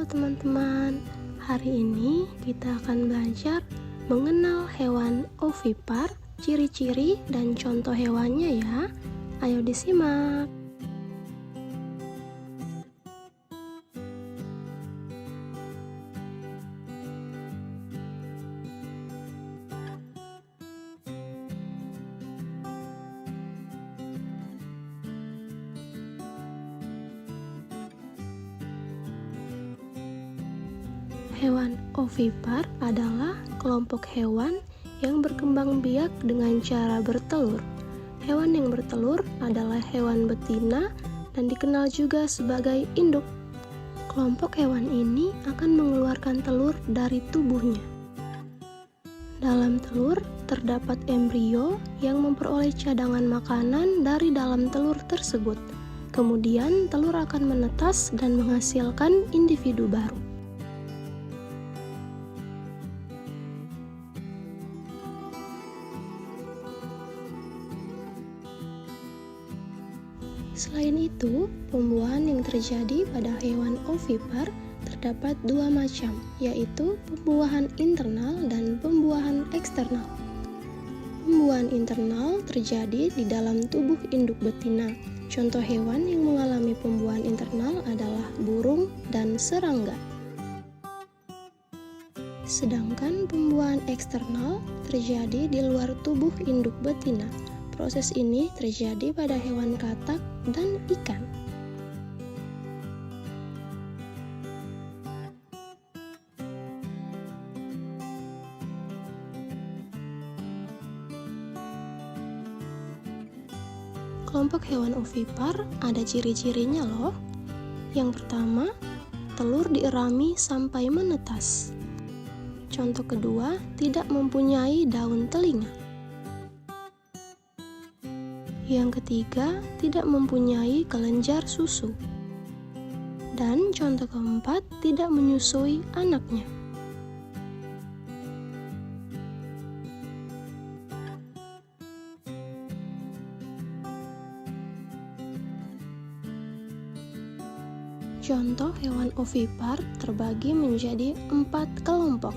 Halo teman-teman, hari ini kita akan belajar mengenal hewan ovipar, ciri-ciri dan contoh hewannya ya. Ayo disimak. Hewan ovipar adalah kelompok hewan yang berkembang biak dengan cara bertelur. Hewan yang bertelur adalah hewan betina dan dikenal juga sebagai induk. Kelompok hewan ini akan mengeluarkan telur dari tubuhnya. Dalam telur terdapat embrio yang memperoleh cadangan makanan dari dalam telur tersebut. Kemudian telur akan menetas dan menghasilkan individu baru. Selain itu, pembuahan yang terjadi pada hewan ovipar terdapat dua macam, yaitu pembuahan internal dan pembuahan eksternal. Pembuahan internal terjadi di dalam tubuh induk betina. Contoh hewan yang mengalami pembuahan internal adalah burung dan serangga. Sedangkan pembuahan eksternal terjadi di luar tubuh induk betina. Proses ini terjadi pada hewan katak dan ikan. Kelompok hewan ovipar ada ciri-cirinya loh. Yang pertama, telur dierami sampai menetas. Contoh kedua, tidak mempunyai daun telinga. Yang ketiga, tidak mempunyai kelenjar susu. Dan contoh keempat, tidak menyusui anaknya. Contoh hewan ovipar terbagi menjadi 4 kelompok.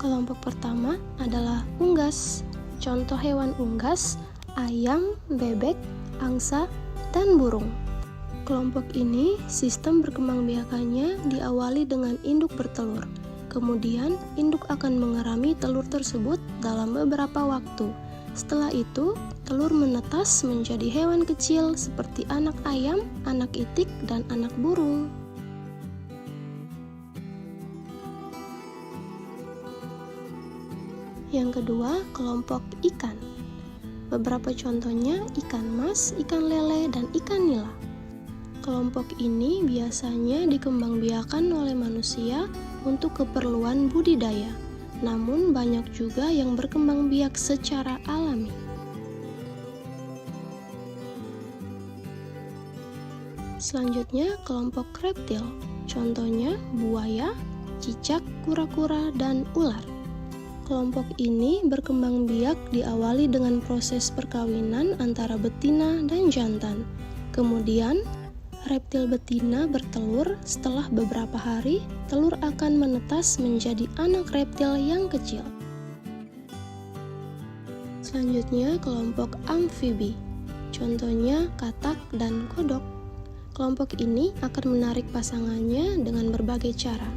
Kelompok pertama adalah unggas. Contoh hewan unggas, ayam, bebek, angsa, dan burung. Kelompok ini sistem berkembangbiakannya diawali dengan induk bertelur. Kemudian induk akan mengerami telur tersebut dalam beberapa waktu. Setelah itu, telur menetas menjadi hewan kecil seperti anak ayam, anak itik, dan anak burung. Yang kedua, kelompok ikan. Beberapa contohnya ikan mas, ikan lele, dan ikan nila. Kelompok ini biasanya dikembangbiakan oleh manusia untuk keperluan budidaya. Namun banyak juga yang berkembang biak secara alami. Selanjutnya, kelompok reptil. Contohnya buaya, cicak, kura-kura, dan ular. Kelompok ini berkembang biak diawali dengan proses perkawinan antara betina dan jantan. Kemudian, reptil betina bertelur. Setelah beberapa hari, telur akan menetas menjadi anak reptil yang kecil. Selanjutnya, kelompok amfibi. Contohnya katak dan kodok. Kelompok ini akan menarik pasangannya dengan berbagai cara.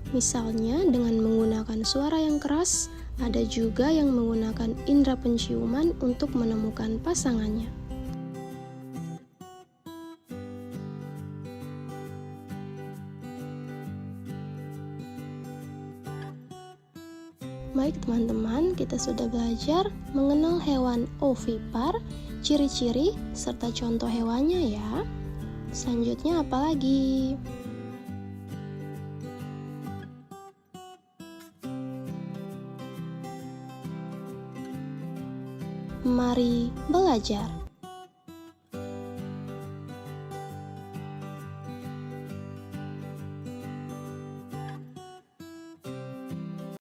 Misalnya dengan menggunakan suara yang keras, ada juga yang menggunakan indera penciuman untuk menemukan pasangannya. Baik teman-teman, kita sudah belajar mengenal hewan ovipar, ciri-ciri, serta contoh hewannya ya. Selanjutnya apa lagi? Mari belajar.